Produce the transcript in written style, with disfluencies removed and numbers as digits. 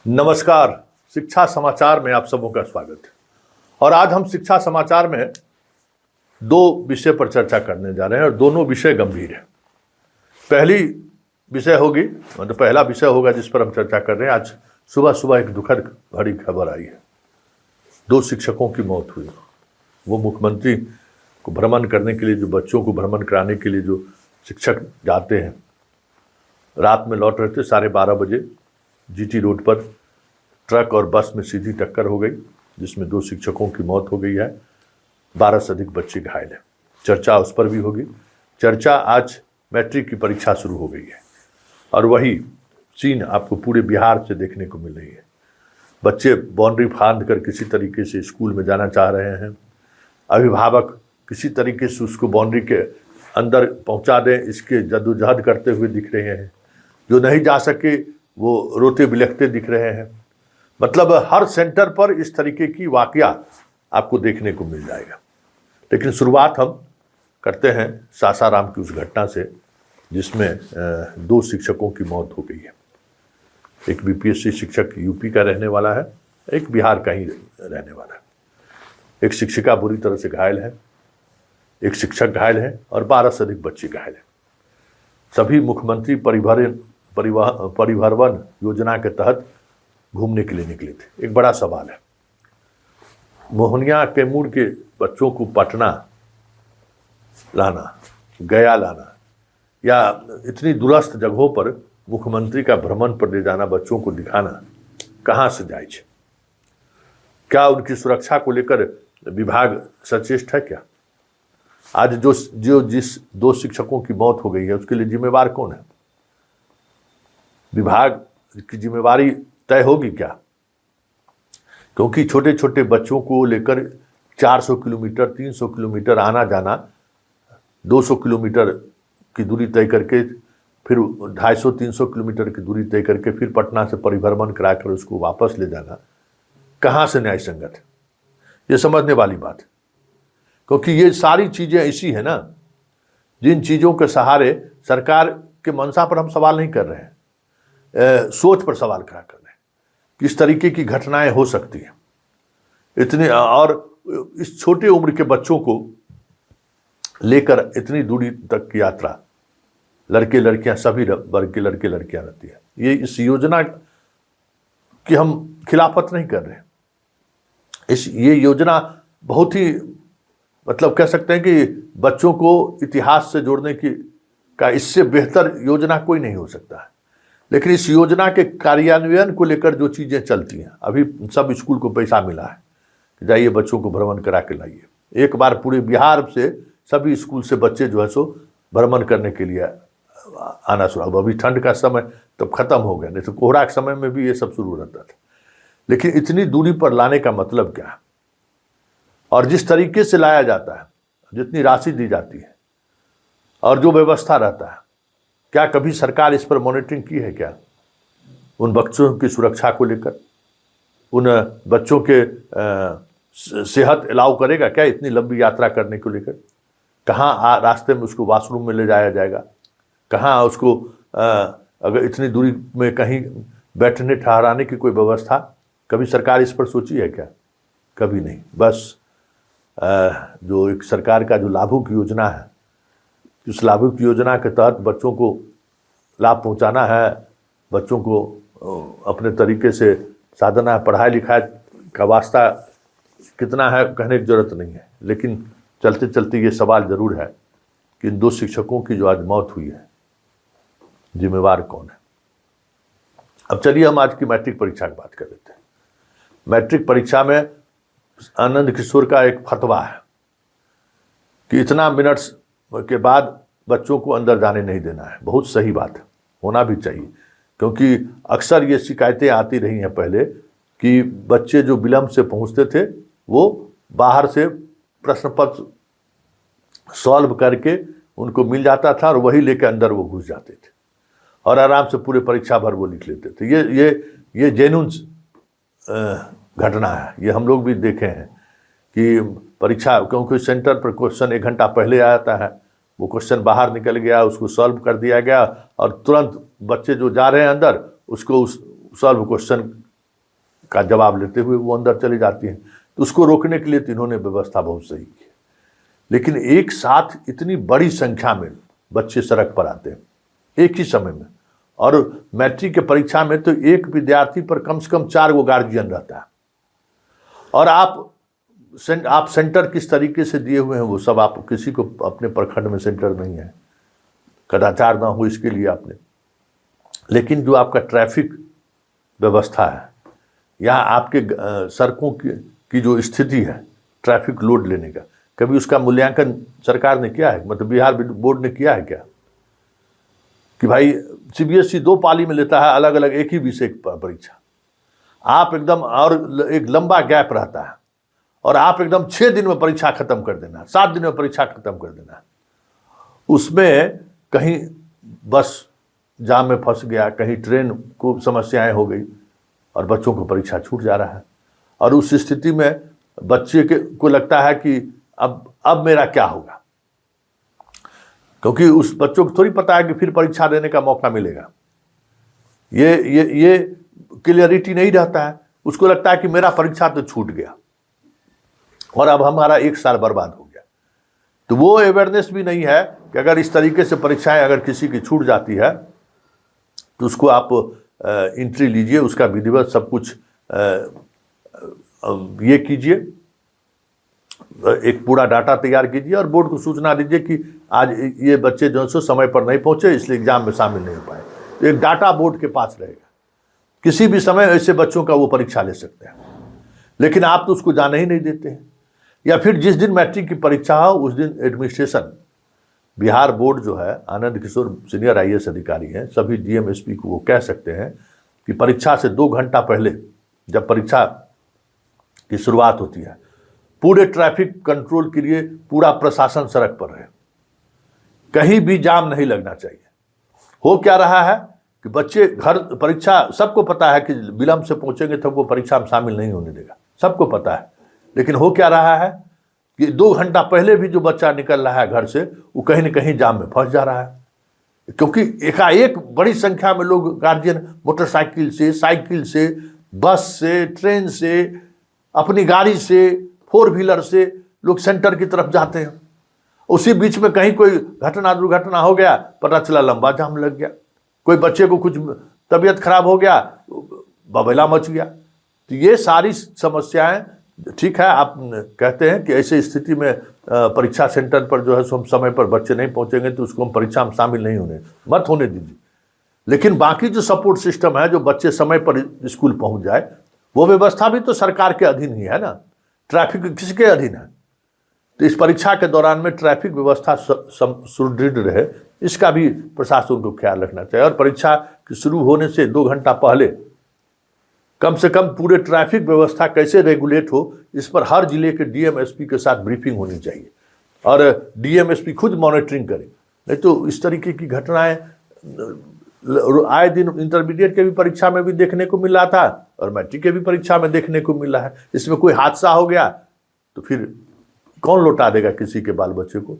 नमस्कार। शिक्षा समाचार में आप सबों का स्वागत है। और आज हम शिक्षा समाचार में दो विषय पर चर्चा करने जा रहे हैं और दोनों विषय गंभीर हैं। पहला विषय होगा जिस पर हम चर्चा कर रहे हैं। आज सुबह सुबह एक दुखद भरी खबर आई है। 2 शिक्षकों की मौत हुई। वो मुख्यमंत्री को भ्रमण करने के लिए, जो बच्चों को भ्रमण कराने के लिए जो शिक्षक जाते हैं, रात में लौट रहे थे 12:30 बजे। जीटी रोड पर ट्रक और बस में सीधी टक्कर हो गई, जिसमें 2 शिक्षकों की मौत हो गई है। 12 से अधिक बच्चे घायल हैं। चर्चा उस पर भी होगी। चर्चा आज मैट्रिक की परीक्षा शुरू हो गई है और वही सीन आपको पूरे बिहार से देखने को मिल रही है। बच्चे बाउंड्री फांद कर किसी तरीके से स्कूल में जाना चाह रहे हैं। अभिभावक किसी तरीके से उसको बाउंड्री के अंदर पहुंचा दें, इसके जद्दोजहद करते हुए दिख रहे हैं। जो नहीं जा सके वो रोते बिलखते दिख रहे हैं। मतलब हर सेंटर पर इस तरीके की वाकया आपको देखने को मिल जाएगा। लेकिन शुरुआत हम करते हैं सासाराम की उस घटना से, जिसमें 2 शिक्षकों की मौत हो गई है। एक बीपीएससी शिक्षक यूपी का रहने वाला है, एक बिहार का ही रहने वाला है। एक शिक्षिका बुरी तरह से घायल है, एक शिक्षक घायल है और 12 से अधिक बच्चे घायल हैं। सभी मुख्यमंत्री परिभ्रमण योजना के तहत घूमने के लिए निकले थे। एक बड़ा सवाल है, मोहनिया कैमूर के बच्चों को पटना लाना, गया लाना या इतनी दूरस्थ जगहों पर मुख्यमंत्री का भ्रमण पर ले जाना, बच्चों को दिखाना कहाँ से जायज? क्या उनकी सुरक्षा को लेकर विभाग सचेष्ट है क्या? आज जिस 2 शिक्षकों की मौत हो गई है, उसके लिए जिम्मेवार कौन है? विभाग की जिम्मेवारी तय होगी क्या? क्योंकि छोटे छोटे बच्चों को लेकर 400 किलोमीटर 300 किलोमीटर आना जाना, 200 किलोमीटर की दूरी तय करके, फिर 250-300 किलोमीटर की दूरी तय करके फिर पटना से परिभ्रमण कराकर उसको वापस ले जाना कहाँ से न्याय संगत है? ये समझने वाली बात है। क्योंकि ये सारी चीज़ें ऐसी है ना, जिन चीज़ों के सहारे सरकार के मंशा पर हम सवाल नहीं कर रहे हैं, सोच पर सवाल खड़ा कर रहे हैं। किस तरीके की घटनाएं हो सकती हैं इतनी, और इस छोटे उम्र के बच्चों को लेकर इतनी दूरी तक की यात्रा, लड़के लड़कियां सभी वर्ग के लड़के लड़कियां रहती है। ये इस योजना की हम खिलाफत नहीं कर रहे। ये योजना बहुत ही, मतलब कह सकते हैं कि बच्चों को इतिहास से जोड़ने का इससे बेहतर योजना कोई नहीं हो सकता है। लेकिन इस योजना के कार्यान्वयन को लेकर जो चीज़ें चलती हैं, अभी सब स्कूल को पैसा मिला है कि जाइए बच्चों को भ्रमण करा के लाइए। एक बार पूरे बिहार से सभी स्कूल से बच्चे जो है सो भ्रमण करने के लिए आना शुरू। अभी ठंड का समय तब खत्म हो गया, नहीं तो कोहरा के समय में भी ये सब शुरू रहता था। लेकिन इतनी दूरी पर लाने का मतलब क्या है? और जिस तरीके से लाया जाता है, जितनी राशि दी जाती है और जो व्यवस्था रहता है, क्या कभी सरकार इस पर मॉनिटरिंग की है क्या? उन बच्चों की सुरक्षा को लेकर, उन बच्चों के सेहत अलाउ करेगा क्या इतनी लंबी यात्रा करने को लेकर? कहाँ रास्ते में उसको वॉशरूम में ले जाया जाएगा? कहाँ उसको अगर इतनी दूरी में कहीं बैठने ठहराने की कोई व्यवस्था कभी सरकार इस पर सोची है क्या? कभी नहीं। बस जो एक सरकार का जो लाभुक योजना है, उस लाभुक योजना के तहत बच्चों को लाभ पहुंचाना है, बच्चों को अपने तरीके से साधना है। पढ़ाई लिखाई का वास्ता कितना है कहने की जरूरत नहीं है। लेकिन चलते चलते ये सवाल जरूर है कि इन 2 शिक्षकों की जो आज मौत हुई है, जिम्मेवार कौन है? अब चलिए हम आज की मैट्रिक परीक्षा की बात कर लेते हैं। मैट्रिक परीक्षा में आनंद किशोर का एक फतवा है कि इतना मिनट्स के बाद बच्चों को अंदर जाने नहीं देना है। बहुत सही बात है, होना भी चाहिए। क्योंकि अक्सर ये शिकायतें आती रही हैं पहले कि बच्चे जो विलम्ब से पहुंचते थे वो बाहर से प्रश्न पत्र सॉल्व करके उनको मिल जाता था और वही लेकर अंदर वो घुस जाते थे और आराम से पूरे परीक्षा भर वो लिख लेते थे। ये जेन्युइन घटना है। ये हम लोग भी देखे हैं कि परीक्षा, क्योंकि सेंटर पर क्वेश्चन 1 घंटा पहले आता है, वो क्वेश्चन बाहर निकल गया, उसको सॉल्व कर दिया गया और तुरंत बच्चे जो जा रहे हैं अंदर उसको उस सॉल्व क्वेश्चन का जवाब लेते हुए वो अंदर चली जाती हैं। तो उसको रोकने के लिए तो इन्होंने व्यवस्था बहुत सही की है। लेकिन एक साथ इतनी बड़ी संख्या में बच्चे सड़क पर आते हैं एक ही समय में, और मैट्रिक के परीक्षा में तो एक विद्यार्थी पर कम से कम 4 गो गार्जियन रहता है, और आप सेंटर किस तरीके से दिए हुए हैं वो सब आप किसी को अपने प्रखंड में सेंटर नहीं है, कदाचार ना हो इसके लिए आपने। लेकिन जो आपका ट्रैफिक व्यवस्था है या आपके सड़कों की जो स्थिति है ट्रैफिक लोड लेने का, कभी उसका मूल्यांकन सरकार ने किया है? मतलब बिहार बोर्ड ने किया है क्या कि भाई सीबीएसई 2 पाली में लेता है अलग अलग एक ही विषय की परीक्षा, आप एकदम, और एक लंबा गैप रहता है, और आप एकदम 6 दिन में परीक्षा खत्म कर देना, 7 दिन में परीक्षा खत्म कर देना। उसमें कहीं बस जाम में फंस गया, कहीं ट्रेन को समस्याएं हो गई और बच्चों को परीक्षा छूट जा रहा है। और उस स्थिति में बच्चे को लगता है कि अब मेरा क्या होगा, क्योंकि उस बच्चों को थोड़ी पता है कि फिर परीक्षा देने का मौका मिलेगा। ये क्लियरिटी नहीं रहता है, उसको लगता है कि मेरा परीक्षा तो छूट गया और अब हमारा 1 साल बर्बाद हो गया। तो वो अवेयरनेस भी नहीं है कि अगर इस तरीके से परीक्षाएं अगर किसी की छूट जाती है तो उसको आप एंट्री लीजिए, उसका विधिवत सब कुछ ये कीजिए, एक पूरा डाटा तैयार कीजिए और बोर्ड को सूचना दीजिए कि आज ये बच्चे जो है समय पर नहीं पहुंचे इसलिए एग्जाम में शामिल नहीं हो पाए। तो एक डाटा बोर्ड के पास रहेगा, किसी भी समय ऐसे बच्चों का वो परीक्षा ले सकते हैं। लेकिन आप तो उसको जाने ही नहीं देते हैं, या फिर जिस दिन मैट्रिक की परीक्षा हो उस दिन एडमिनिस्ट्रेशन, बिहार बोर्ड जो है, आनंद किशोर सीनियर IAS अधिकारी हैं, सभी DM SP को वो कह सकते हैं कि परीक्षा से 2 घंटा पहले जब परीक्षा की शुरुआत होती है, पूरे ट्रैफिक कंट्रोल के लिए पूरा प्रशासन सड़क पर रहे, कहीं भी जाम नहीं लगना चाहिए। हो क्या रहा है कि बच्चे घर परीक्षा, सबको पता है कि विलंब से पहुंचेंगे तो वो परीक्षा में शामिल नहीं होने देगा, सबको पता है। लेकिन हो क्या रहा है कि 2 घंटा पहले भी जो बच्चा निकल रहा है घर से, वो कहीं न कहीं जाम में फंस जा रहा है, क्योंकि एकाएक बड़ी संख्या में लोग, गार्जियन मोटरसाइकिल से, साइकिल से, बस से, ट्रेन से, अपनी गाड़ी से, 4 व्हीलर से लोग सेंटर की तरफ जाते हैं। उसी बीच में कहीं कोई घटना दुर्घटना हो गया, पता चला लंबा जाम लग गया, कोई बच्चे को कुछ तबीयत खराब हो गया, बबेला मच गया। तो ये सारी समस्याएं, ठीक है आप कहते हैं कि ऐसे स्थिति में परीक्षा सेंटर पर जो है सो समय पर बच्चे नहीं पहुंचेंगे तो उसको हम परीक्षा में शामिल नहीं मत होने दीजिए। लेकिन बाकी जो सपोर्ट सिस्टम है, जो बच्चे समय पर स्कूल पहुंच जाए, वो व्यवस्था भी तो सरकार के अधीन ही है ना। ट्रैफिक किसके अधीन है? तो इस परीक्षा के दौरान में ट्रैफिक व्यवस्था सुदृढ़ रहे, इसका भी प्रशासन को ख्याल रखना चाहिए। और परीक्षा के शुरू होने से 2 घंटा पहले कम से कम पूरे ट्रैफिक व्यवस्था कैसे रेगुलेट हो, इस पर हर जिले के DM SP के साथ ब्रीफिंग होनी चाहिए और DM SP खुद मॉनिटरिंग करें। नहीं तो इस तरीके की घटनाएं आए दिन इंटरमीडिएट के भी परीक्षा में भी देखने को मिल रहा था और मैट्रिक के भी परीक्षा में देखने को मिल रहा है। इसमें कोई हादसा हो गया तो फिर कौन लौटा देगा किसी के बाल बच्चे को?